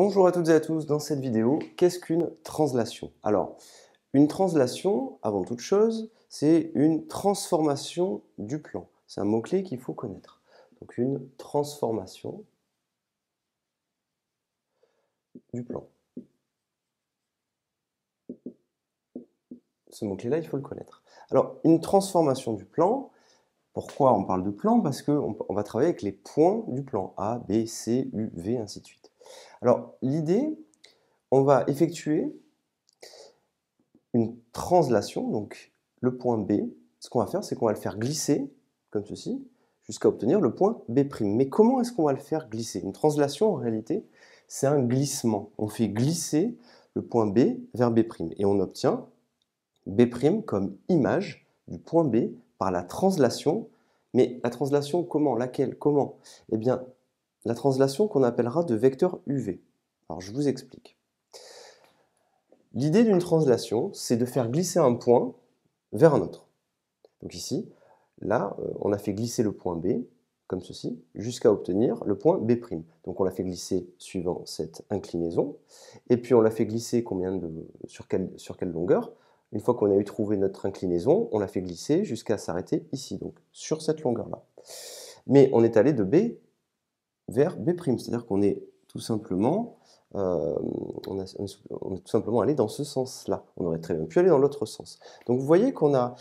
Bonjour à toutes et à tous, dans cette vidéo, qu'est-ce qu'une translation? Alors, une translation, avant toute chose, c'est une transformation du plan. C'est un mot-clé qu'il faut connaître. Donc une transformation du plan. Ce mot-clé-là, il faut le connaître. Alors, une transformation du plan, pourquoi on parle de plan? Parce qu'on va travailler avec les points du plan, A, B, C, U, V, ainsi de suite. Alors, l'idée, on va effectuer une translation, donc le point B, ce qu'on va faire, c'est qu'on va le faire glisser, comme ceci, jusqu'à obtenir le point B'. Mais comment est-ce qu'on va le faire glisser? Une translation, en réalité, c'est un glissement. On fait glisser le point B vers B', et on obtient B' comme image du point B par la translation. Mais la translation, comment? Laquelle? Comment? Eh bien, la translation qu'on appellera de vecteur UV. Alors, je vous explique. L'idée d'une translation, c'est de faire glisser un point vers un autre. Donc ici, là, on a fait glisser le point B, comme ceci, jusqu'à obtenir le point B'. Donc on l'a fait glisser suivant cette inclinaison, et puis on l'a fait glisser sur quelle longueur? Une fois qu'on a eu trouvé notre inclinaison, on l'a fait glisser jusqu'à s'arrêter ici, donc sur cette longueur-là. Mais on est allé de B vers B', c'est-à-dire qu'on est tout simplement on est tout simplement allé dans ce sens-là. On aurait très bien pu aller dans l'autre sens. Donc vous voyez qu'on a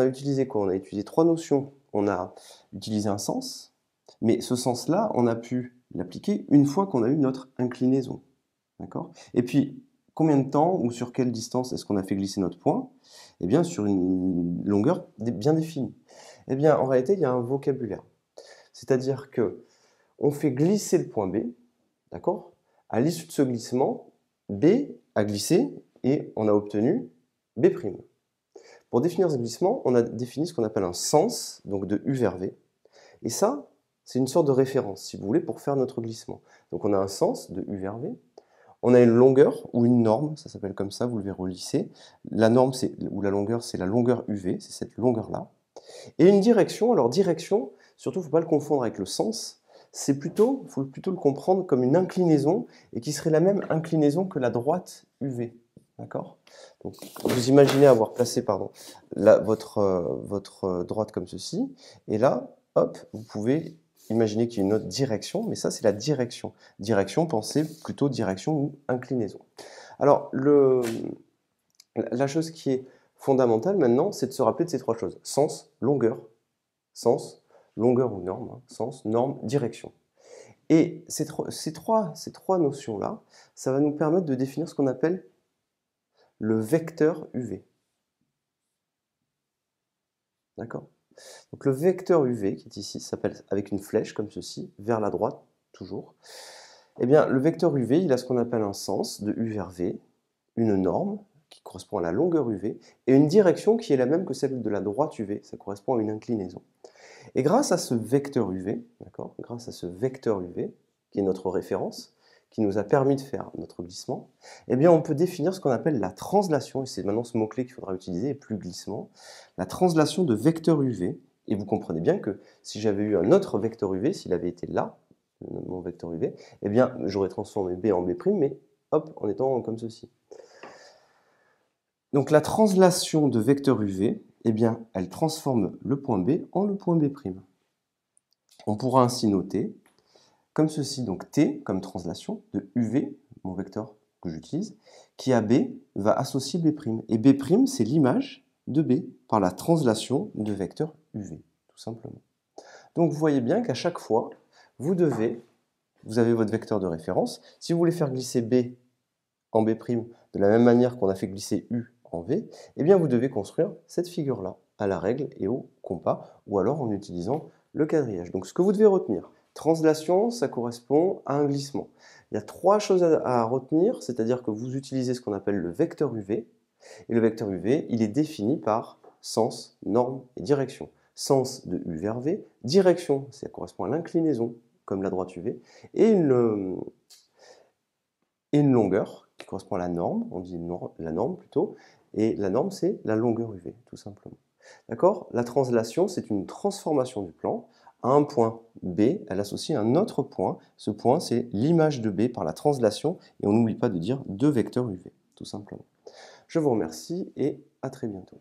utilisé quoi? On a utilisé trois notions. On a utilisé un sens, mais ce sens-là, on a pu l'appliquer une fois qu'on a eu notre inclinaison. D'accord? Et puis, combien de temps ou sur quelle distance est-ce qu'on a fait glisser notre point? Eh bien, sur une longueur bien définie. Eh bien, en réalité, il y a un vocabulaire. C'est-à-dire que on fait glisser le point B, d'accord? À l'issue de ce glissement, B a glissé et on a obtenu B'. Pour définir ce glissement, on a défini ce qu'on appelle un sens, donc de U vers V. Et ça, c'est une sorte de référence, si vous voulez, pour faire notre glissement. Donc on a un sens de U vers V. On a une longueur ou une norme, ça s'appelle comme ça, vous le verrez au lycée. La norme ou la longueur, c'est la longueur UV, c'est cette longueur-là. Et une direction, alors direction, surtout, il ne faut pas le confondre avec le sens. Il faut plutôt le comprendre comme une inclinaison et qui serait la même inclinaison que la droite UV. D'accord? Donc, vous imaginez avoir placé votre droite comme ceci, et là, hop, vous pouvez imaginer qu'il y a une autre direction, mais ça, c'est la direction. Direction, pensez plutôt direction ou inclinaison. Alors, la chose qui est fondamentale maintenant, c'est de se rappeler de ces trois choses. Sens, longueur ou norme, hein, sens, norme, direction. Et ces trois notions-là, ça va nous permettre de définir ce qu'on appelle le vecteur UV. D'accord? Donc le vecteur UV, qui est ici, s'appelle avec une flèche comme ceci, vers la droite, toujours. Eh bien, le vecteur UV, il a ce qu'on appelle un sens de U vers V, une norme, qui correspond à la longueur UV, et une direction qui est la même que celle de la droite UV, ça correspond à une inclinaison. Et grâce à ce vecteur UV, grâce à ce vecteur UV, qui est notre référence, qui nous a permis de faire notre glissement, eh bien on peut définir ce qu'on appelle la translation, et c'est maintenant ce mot-clé qu'il faudra utiliser, et plus glissement, la translation de vecteur UV, et vous comprenez bien que si j'avais eu un autre vecteur UV, s'il avait été là, mon vecteur UV, eh bien j'aurais transformé B en B', mais hop, en étant comme ceci. Donc la translation de vecteur UV, eh bien, elle transforme le point B en le point B'. On pourra ainsi noter, comme ceci, donc T comme translation de UV, mon vecteur que j'utilise, qui à B va associer B'. Et B', c'est l'image de B par la translation de vecteur UV, tout simplement. Donc vous voyez bien qu'à chaque fois, vous avez votre vecteur de référence. Si vous voulez faire glisser B en B' de la même manière qu'on a fait glisser U en V, eh bien vous devez construire cette figure-là à la règle et au compas, ou alors en utilisant le quadrillage. Donc ce que vous devez retenir, translation, ça correspond à un glissement. Il y a trois choses à retenir, c'est-à-dire que vous utilisez ce qu'on appelle le vecteur UV, et le vecteur UV, il est défini par sens, norme et direction. Sens de U vers V, direction, ça correspond à l'inclinaison, comme la droite UV, et une longueur, qui correspond à la norme, on dit la norme plutôt, et la norme c'est la longueur UV, tout simplement. D'accord? La translation, c'est une transformation du plan. à un point B, elle associe un autre point. Ce point, c'est l'image de B par la translation, et on n'oublie pas de dire 2 vecteurs UV, tout simplement. Je vous remercie et à très bientôt.